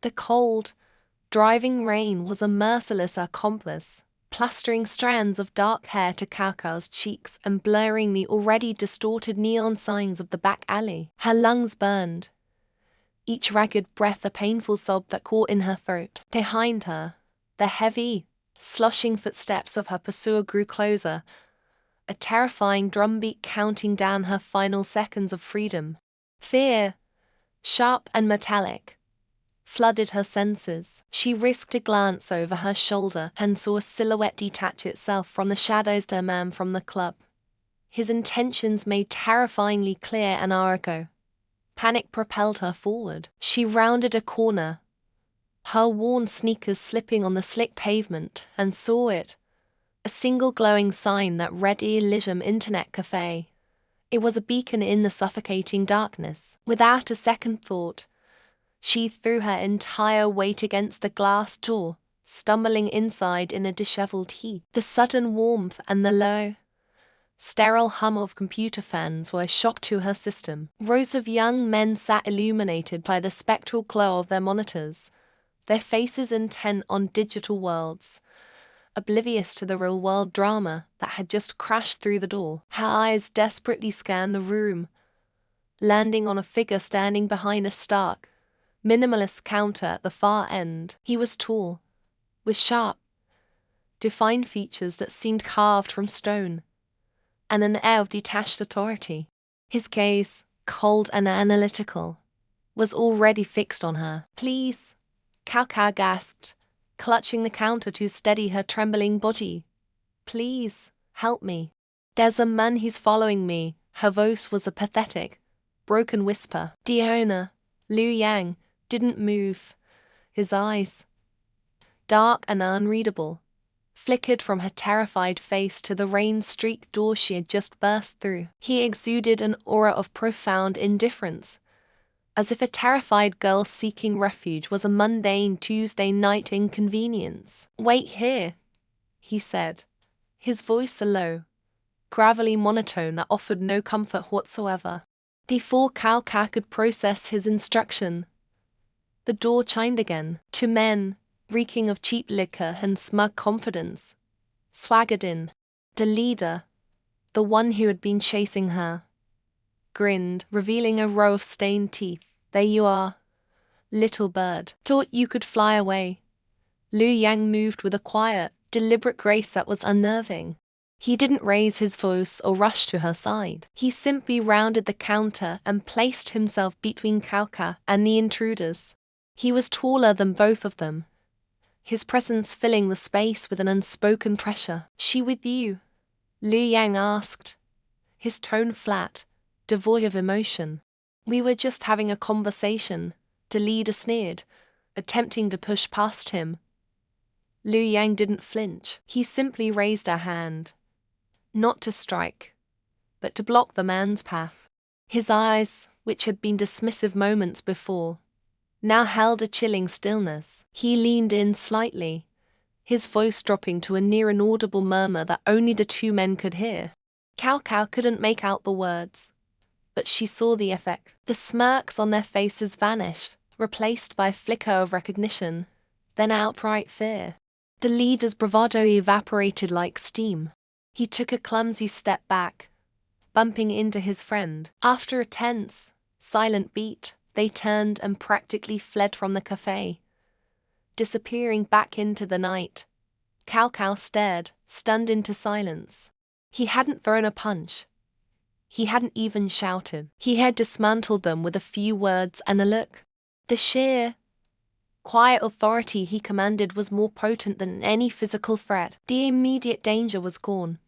The cold, driving rain was a merciless accomplice, plastering strands of dark hair to Kao's cheeks and blurring the already distorted neon signs of the back alley. Her lungs burned, each ragged breath a painful sob that caught in her throat. Behind her, the heavy, sloshing footsteps of her pursuer grew closer, a terrifying drumbeat counting down her final seconds of freedom. Fear, sharp and metallic, flooded her senses. She risked a glance over her shoulder and saw a silhouette detach itself from the shadows. The man from the club. His intentions made terrifyingly clear an hour ago. Panic propelled her forward. She rounded a corner, her worn sneakers slipping on the slick pavement, and saw it. A single glowing sign that read Elysium Internet Cafe. It was a beacon in the suffocating darkness. Without a second thought, she threw her entire weight against the glass door, stumbling inside in a disheveled heap. The sudden warmth and the low, sterile hum of computer fans were a shock to her system. Rows of young men sat illuminated by the spectral glow of their monitors, their faces intent on digital worlds, oblivious to the real-world drama that had just crashed through the door. Her eyes desperately scanned the room, landing on a figure standing behind a stark, minimalist counter at the far end. He was tall, with sharp, defined features that seemed carved from stone, and an air of detached authority. His gaze, cold and analytical, was already fixed on her. "Please," Cao gasped, clutching the counter to steady her trembling body. "Please, help me. There's a man, he's following me." Her voice was a pathetic, broken whisper. The owner, Liu Yang, didn't move. His eyes, dark and unreadable, flickered from her terrified face to the rain-streaked door she had just burst through. He exuded an aura of profound indifference, as if a terrified girl seeking refuge was a mundane Tuesday night inconvenience. "Wait here," he said, his voice a low, gravelly monotone that offered no comfort whatsoever. Before Cao could process his instruction, the door chimed again. Two men, reeking of cheap liquor and smug confidence, swaggered in. The leader, the one who had been chasing her, grinned, revealing a row of stained teeth. "There you are, little bird. Thought you could fly away." Liu Yang moved with a quiet, deliberate grace that was unnerving. He didn't raise his voice or rush to her side. He simply rounded the counter and placed himself between Cao and the intruders. He was taller than both of them, his presence filling the space with an unspoken pressure. "She with you?" Liu Yang asked, his tone flat, devoid of emotion. "We were just having a conversation," the leader sneered, attempting to push past him. Liu Yang didn't flinch. He simply raised a hand, not to strike, but to block the man's path. His eyes, which had been dismissive moments before, now held a chilling stillness. He leaned in slightly, his voice dropping to a near inaudible murmur that only the two men could hear. Cao couldn't make out the words, but she saw the effect. The smirks on their faces vanished, replaced by a flicker of recognition, then outright fear. The leader's bravado evaporated like steam. He took a clumsy step back, bumping into his friend. After a tense, silent beat, they turned and practically fled from the cafe, disappearing back into the night. Cao stared, stunned into silence. He hadn't thrown a punch. He hadn't even shouted. He had dismantled them with a few words and a look. The sheer, quiet authority he commanded was more potent than any physical threat. The immediate danger was gone,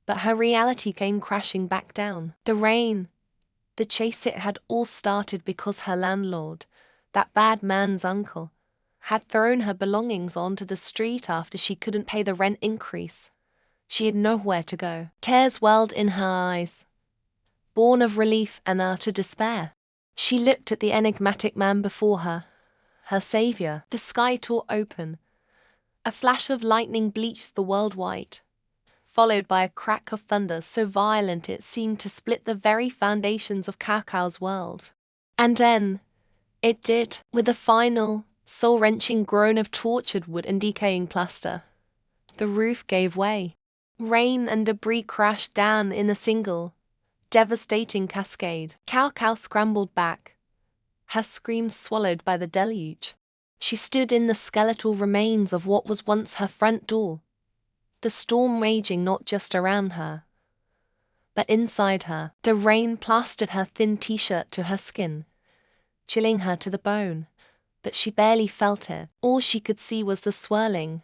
but her reality came crashing back down. The rain, the chase, it had all started because her landlord, that bad man's uncle, had thrown her belongings onto the street after she couldn't pay the rent increase. She had nowhere to go. Tears welled in her eyes, born of relief and utter despair. She looked at the enigmatic man before her, her savior. The sky tore open. A flash of lightning bleached the world white, followed by a crack of thunder so violent it seemed to split the very foundations of Cao's world. And then, It did, with a final, soul-wrenching groan of tortured wood and decaying plaster. The roof gave way. Rain and debris crashed down in a single, devastating cascade. Cao scrambled back, her screams swallowed by the deluge. She stood in the skeletal remains of what was once her front door, the storm raging not just around her, but inside her. The rain plastered her thin t-shirt to her skin, chilling her to the bone, but she barely felt it. All she could see was the swirling,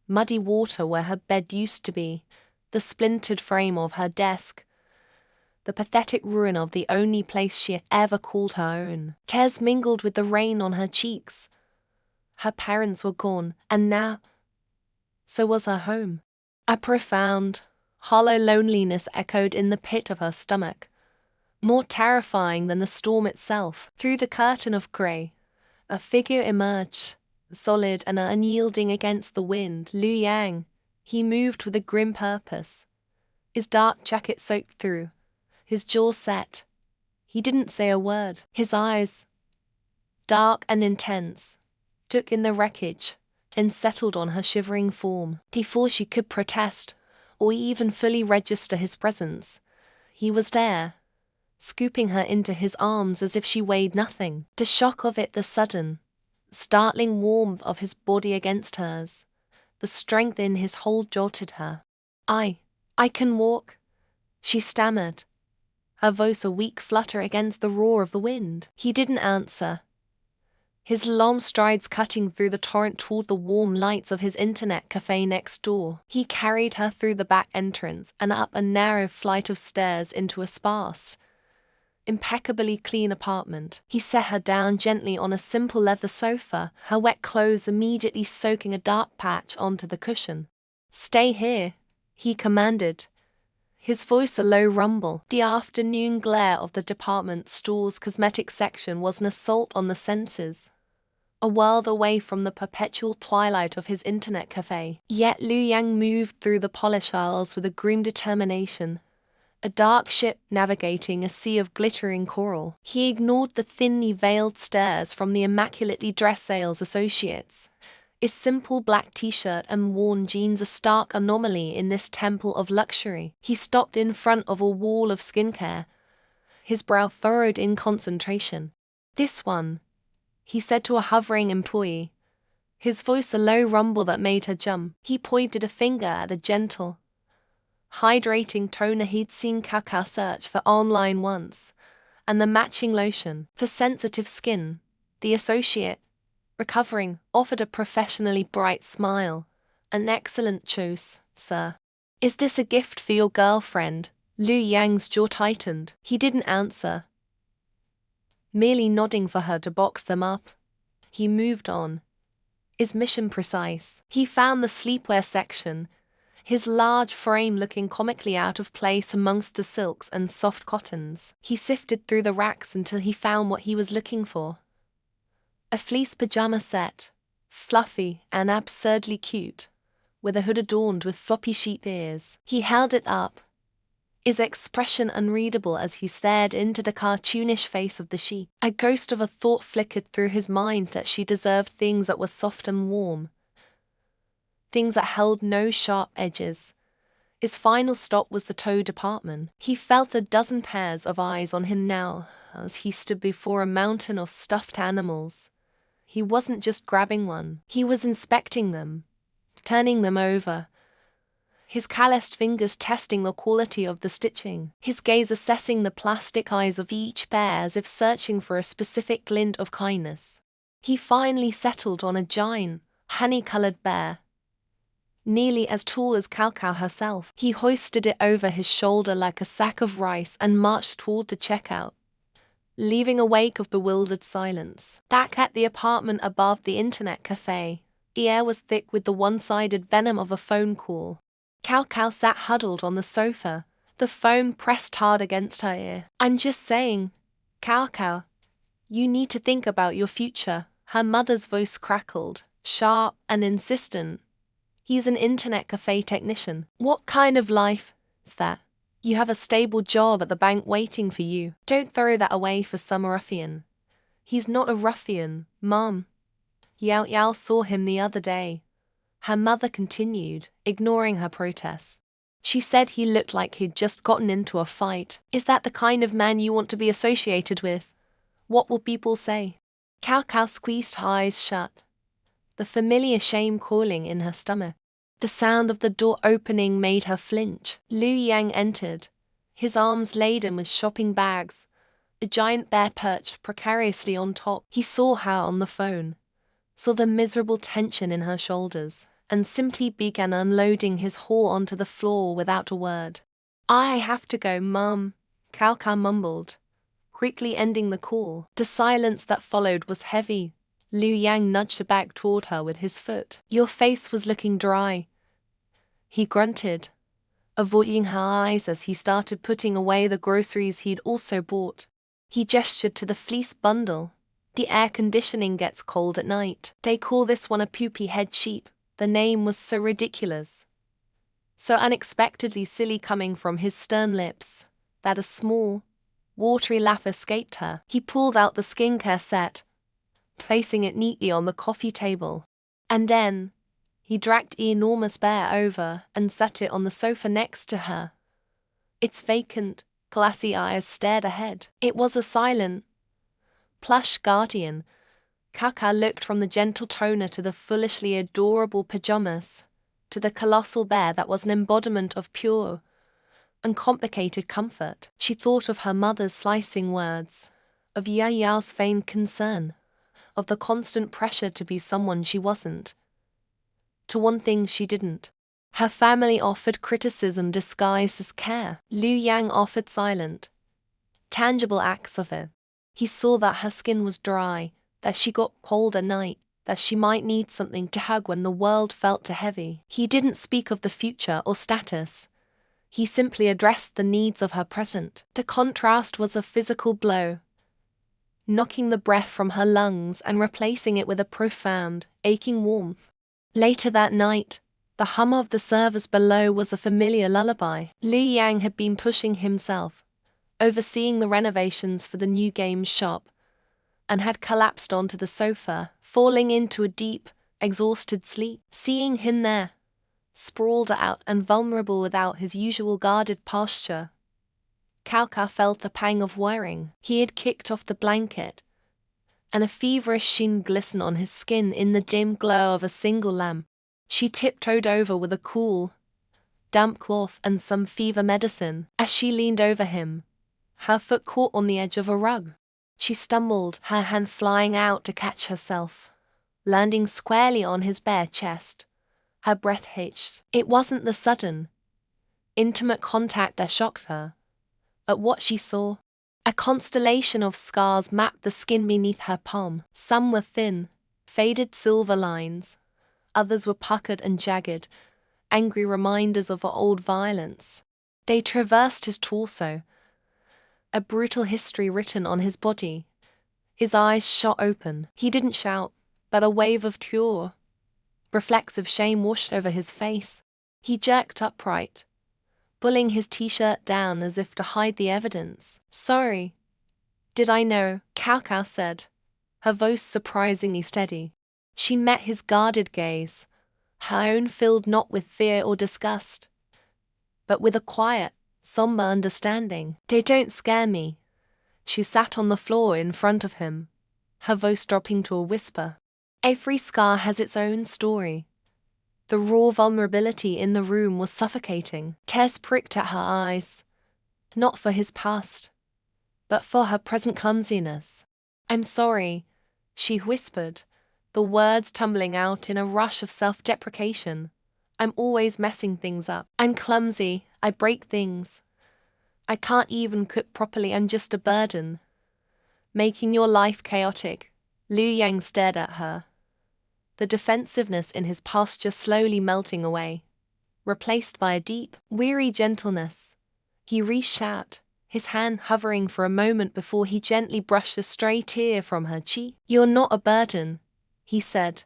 muddy water where her bed used to be, the splintered frame of her desk, the pathetic ruin of the only place she had ever called her own. Tears mingled with the rain on her cheeks. Her parents were gone, and now, so was her home. A profound, hollow loneliness echoed in the pit of her stomach, more terrifying than the storm itself. Through the curtain of grey, a figure emerged, solid and unyielding against the wind. Liu Yang. He moved with a grim purpose, his dark jacket soaked through, his jaw set. He didn't say a word. His eyes, dark and intense, took in the wreckage and settled on her shivering form. Before she could protest, or even fully register his presence, he was there, scooping her into his arms as if she weighed nothing. The shock of it, the sudden, startling warmth of his body against hers, the strength in his hold jolted her. I can walk," she stammered, her voice a weak flutter against the roar of the wind. He didn't answer, his long strides cutting through the torrent toward the warm lights of his internet cafe next door. He carried her through the back entrance and up a narrow flight of stairs into a sparse, impeccably clean apartment. He set her down gently on a simple leather sofa, her wet clothes immediately soaking a dark patch onto the cushion. "Stay here," he commanded, his voice a low rumble. The afternoon glare of the department store's cosmetic section was an assault on the senses, a world away from the perpetual twilight of his internet cafe. Yet Liu Yang moved through the polished aisles with a grim determination, a dark ship navigating a sea of glittering coral. He ignored the thinly veiled stares from the immaculately dressed sales associates, his simple black t-shirt and worn jeans a stark anomaly in this temple of luxury. He stopped in front of a wall of skincare, his brow furrowed in concentration. "This one," he said to a hovering employee, his voice a low rumble that made her jump. He pointed a finger at the gentle, hydrating toner he'd seen Cao search for online once, and the matching lotion for sensitive skin. The associate, recovering, offered a professionally bright smile. "An excellent choice, sir. Is this a gift for your girlfriend?" Liu Yang's jaw tightened. He didn't answer, merely nodding for her to box them up. He moved on, his mission precise. He found the sleepwear section, his large frame looking comically out of place amongst the silks and soft cottons. He sifted through the racks until he found what he was looking for. A fleece pajama set, fluffy and absurdly cute, with a hood adorned with floppy sheep ears. He held it up, his expression unreadable as he stared into the cartoonish face of the sheep. A ghost of a thought flickered through his mind that she deserved things that were soft and warm, things that held no sharp edges. His final stop was the toy department. He felt a dozen pairs of eyes on him now, as he stood before a mountain of stuffed animals. He wasn't just grabbing one, he was inspecting them, turning them over, his calloused fingers testing the quality of the stitching, his gaze assessing the plastic eyes of each pair as if searching for a specific glint of kindness. He finally settled on a giant, honey-colored bear, nearly as tall as Cao herself. He hoisted it over his shoulder like a sack of rice and marched toward the checkout, leaving a wake of bewildered silence. Back at the apartment above the internet cafe, the air was thick with the one-sided venom of a phone call. Cao sat huddled on the sofa, the phone pressed hard against her ear. "I'm just saying, Cao, you need to think about your future." Her mother's voice crackled, sharp and insistent. "He's an internet cafe technician. What kind of life is that? You have a stable job at the bank waiting for you. Don't throw that away for some ruffian He's not a ruffian, Mum. Yao Yao saw him the other day. Her mother continued, ignoring her protests. She said he looked like he'd just gotten into a fight. Is that the kind of man you want to be associated with? What will people say? Cao Cao squeezed her eyes shut, the familiar shame calling in her stomach. The sound of the door opening made her flinch. Liu Yang entered, his arms laden with shopping bags, a giant bear perched precariously on top. He saw her on the phone, saw the miserable tension in her shoulders, and simply began unloading his haul onto the floor without a word. I have to go, Mum, Cao Cao mumbled, quickly ending the call. The silence that followed was heavy. Liu Yang nudged her back toward her with his foot. Your face was looking dry, he grunted, avoiding her eyes as he started putting away the groceries he'd also bought. He gestured to the fleece bundle. The air conditioning gets cold at night. They call this one a poopy head sheep. The name was so ridiculous, so unexpectedly silly coming from his stern lips, that a small, watery laugh escaped her. He pulled out the skincare set, placing it neatly on the coffee table. And then, he dragged the enormous bear over and sat it on the sofa next to her. Its vacant, glassy eyes stared ahead. It was a silent, plush guardian. Cao Cao looked from the gentle toner to the foolishly adorable pajamas, to the colossal bear that was an embodiment of pure, uncomplicated comfort. She thought of her mother's slicing words, of Yao Yao's feigned concern, of the constant pressure to be someone she wasn't, to want things she didn't. Her family offered criticism disguised as care. Liu Yang offered silent, tangible acts of it. He saw that her skin was dry, that she got cold at night, that she might need something to hug when the world felt too heavy. He didn't speak of the future or status. He simply addressed the needs of her present. The contrast was a physical blow, knocking the breath from her lungs and replacing it with a profound, aching warmth. Later that night, the hum of the servers below was a familiar lullaby. Liu Yang had been pushing himself, overseeing the renovations for the new games shop, and had collapsed onto the sofa, falling into a deep, exhausted sleep. Seeing him there, sprawled out and vulnerable without his usual guarded posture, Cao Cao felt a pang of worrying. He had kicked off the blanket, and a feverish sheen glistened on his skin in the dim glow of a single lamp. She tiptoed over with a cool, damp cloth and some fever medicine. As she leaned over him, her foot caught on the edge of a rug. She stumbled, her hand flying out to catch herself, landing squarely on his bare chest. Her breath hitched. It wasn't the sudden, intimate contact that shocked her, but what she saw. A constellation of scars mapped the skin beneath her palm. Some were thin, faded silver lines. Others were puckered and jagged, angry reminders of her old violence. They traversed his torso, a brutal history written on his body. His eyes shot open. He didn't shout, but a wave of pure, reflexive shame washed over his face. He jerked upright, pulling his t-shirt down as if to hide the evidence. Sorry. Did I know? Cao Cao said, her voice surprisingly steady. She met his guarded gaze, her own filled not with fear or disgust, but with a quiet, somber understanding. They don't scare me. She sat on the floor in front of him, her voice dropping to a whisper. Every scar has its own story. The raw vulnerability in the room was suffocating. Tess pricked at her eyes, not for his past, but for her present clumsiness. I'm sorry, she whispered, the words tumbling out in a rush of self-deprecation. I'm always messing things up. I'm clumsy, I break things. I can't even cook properly, I'm just a burden. Making your life chaotic. Liu Yang stared at her, the defensiveness in his posture slowly melting away, replaced by a deep, weary gentleness. He reached out, his hand hovering for a moment before he gently brushed a stray tear from her cheek. You're not a burden, he said,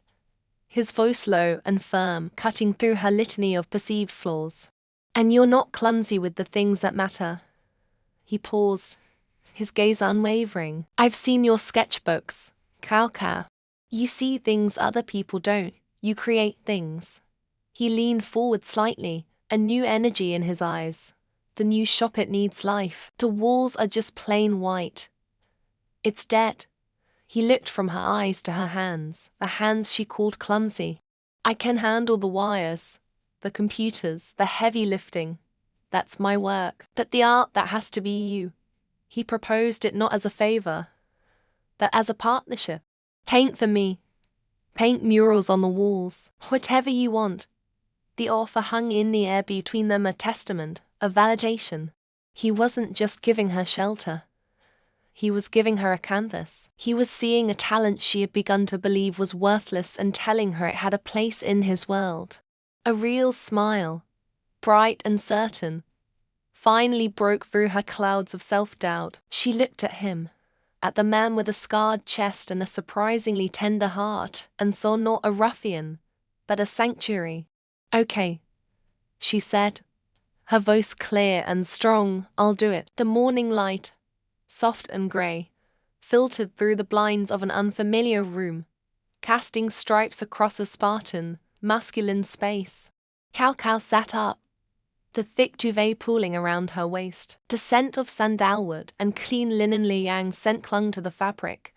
his voice low and firm, cutting through her litany of perceived flaws. And you're not clumsy with the things that matter. He paused, his gaze unwavering. I've seen your sketchbooks, Cao. You see things other people don't. You create things. He leaned forward slightly, a new energy in his eyes. The new shop, it needs life. The walls are just plain white. It's dead. He looked from her eyes to her hands, the hands she called clumsy. I can handle the wires, the computers, the heavy lifting. That's my work. But the art, that has to be you. He proposed it not as a favor, but as a partnership. Paint for me. Paint murals on the walls. Whatever you want. The offer hung in the air between them, a testament, a validation. He wasn't just giving her shelter. He was giving her a canvas. He was seeing a talent she had begun to believe was worthless and telling her it had a place in his world. A real smile, bright and certain, finally broke through her clouds of self-doubt. She looked at him, at the man with a scarred chest and a surprisingly tender heart, and saw not a ruffian, but a sanctuary. Okay, she said, her voice clear and strong. I'll do it. The morning light, soft and grey, filtered through the blinds of an unfamiliar room, casting stripes across a Spartan, masculine space. Cao sat up, the thick duvet pooling around her waist. The scent of sandalwood and clean linen Liang scent clung to the fabric,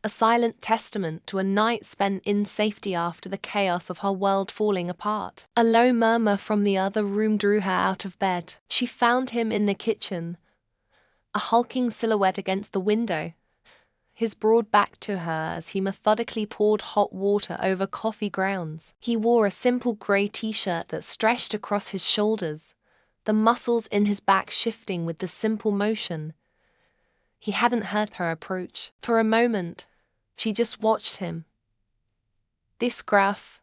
a silent testament to a night spent in safety after the chaos of her world falling apart. A low murmur from the other room drew her out of bed. She found him in the kitchen, a hulking silhouette against the window, his broad back to her as he methodically poured hot water over coffee grounds. He wore a simple grey t-shirt that stretched across his shoulders, the muscles in his back shifting with the simple motion. He hadn't heard her approach. For a moment, she just watched him. This gruff,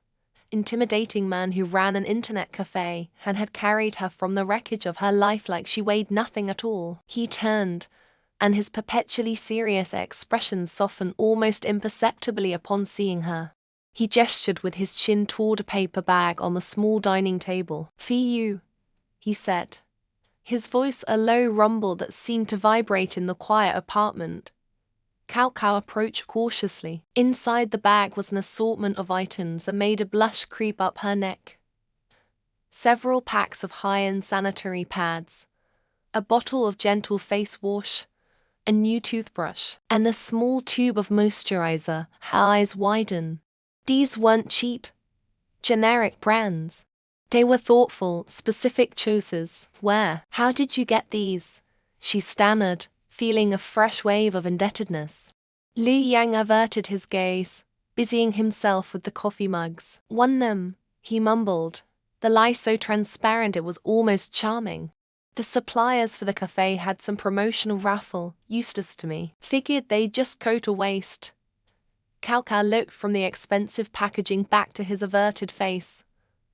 intimidating man who ran an internet cafe and had carried her from the wreckage of her life like she weighed nothing at all. He turned, and his perpetually serious expression softened almost imperceptibly upon seeing her. He gestured with his chin toward a paper bag on the small dining table. For you, he said, his voice a low rumble that seemed to vibrate in the quiet apartment. Cao approached cautiously. Inside the bag was an assortment of items that made a blush creep up her neck. Several packs of high-end sanitary pads, a bottle of gentle face wash, a new toothbrush, and a small tube of moisturizer. Her eyes widened. These weren't cheap, generic brands. They were thoughtful, specific choices. Where? How did you get these? She stammered, feeling a fresh wave of indebtedness. Liu Yang averted his gaze, busying himself with the coffee mugs. Won them, he mumbled, the lie so transparent it was almost charming. The suppliers for the cafe had some promotional raffle, useless to me. Figured they'd just go to waste. Cao looked from the expensive packaging back to his averted face.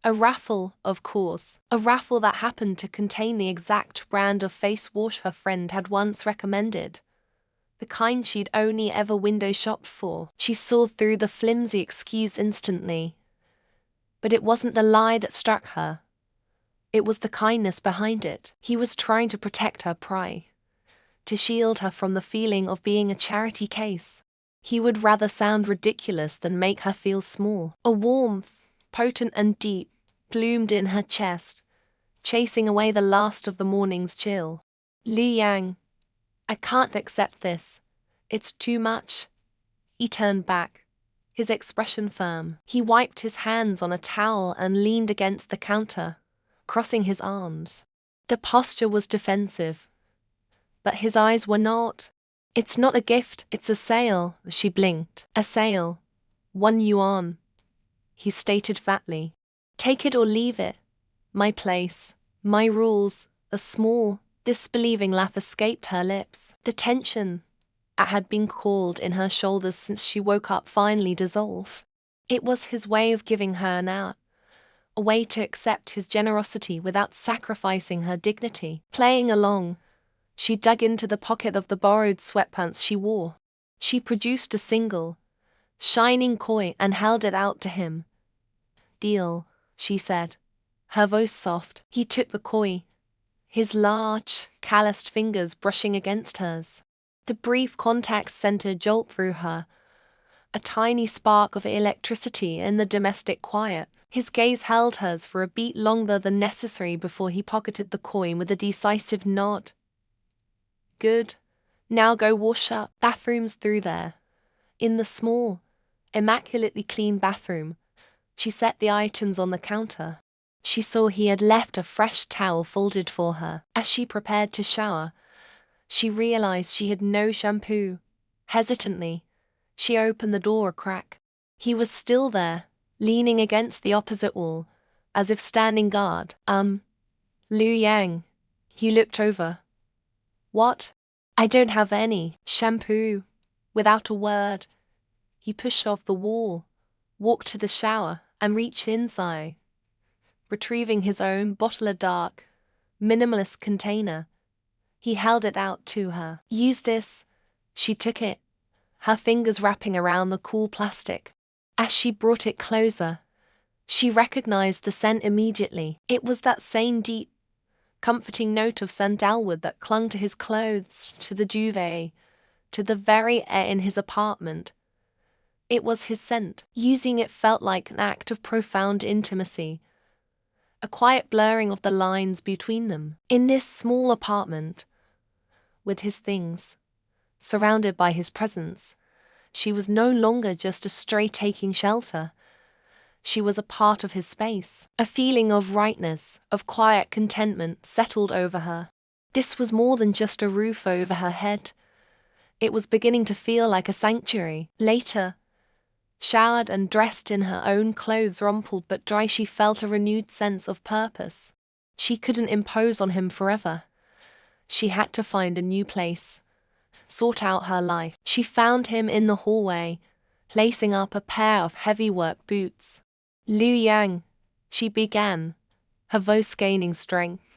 A raffle, of course. A raffle that happened to contain the exact brand of face wash her friend had once recommended. The kind she'd only ever window shopped for. She saw through the flimsy excuse instantly. But it wasn't the lie that struck her. It was the kindness behind it. He was trying to protect her pride, to shield her from the feeling of being a charity case. He would rather sound ridiculous than make her feel small. A warmth, potent and deep, bloomed in her chest, chasing away the last of the morning's chill. Liu Yang, I can't accept this. It's too much. He turned back, his expression firm. He wiped his hands on a towel and leaned against the counter, crossing his arms. The posture was defensive, but his eyes were not. It's not a gift, it's a sale, she blinked. A sale. 1 yuan. He stated fatly. Take it or leave it. My place, my rules. A small, disbelieving laugh escaped her lips. The tension that had been coiled in her shoulders since she woke up finally dissolved. It was his way of giving her an out, a way to accept his generosity without sacrificing her dignity. Playing along, she dug into the pocket of the borrowed sweatpants she wore. She produced a single, shining coin and held it out to him. Deal, she said, her voice soft. He took the coin, his large, calloused fingers brushing against hers. The brief contact sent a jolt through her, a tiny spark of electricity in the domestic quiet. His gaze held hers for a beat longer than necessary before he pocketed the coin with a decisive nod. Good. Now go wash up. Bathrooms through there. In the small, immaculately clean bathroom, she set the items on the counter. She saw he had left a fresh towel folded for her. As she prepared to shower, she realized she had no shampoo. Hesitantly, she opened the door a crack. He was still there, leaning against the opposite wall, as if standing guard. Liu Yang. He looked over. What? I don't have any shampoo. Without a word, he pushed off the wall, walked to the shower, and reached inside. Retrieving his own bottle of dark, minimalist container, he held it out to her. Use this. She took it, her fingers wrapping around the cool plastic. As she brought it closer, she recognized the scent immediately. It was that same deep, comforting note of sandalwood that clung to his clothes, to the duvet, to the very air in his apartment. It was his scent. Using it felt like an act of profound intimacy, a quiet blurring of the lines between them. In this small apartment, with his things, surrounded by his presence, she was no longer just a stray taking shelter. She was a part of his space. A feeling of rightness, of quiet contentment settled over her. This was more than just a roof over her head. It was beginning to feel like a sanctuary. Later, showered and dressed in her own clothes, rumpled but dry, she felt a renewed sense of purpose. She couldn't impose on him forever. She had to find a new place, sort out her life. She found him in the hallway, lacing up a pair of heavy work boots. Liu Yang, she began, her voice gaining strength.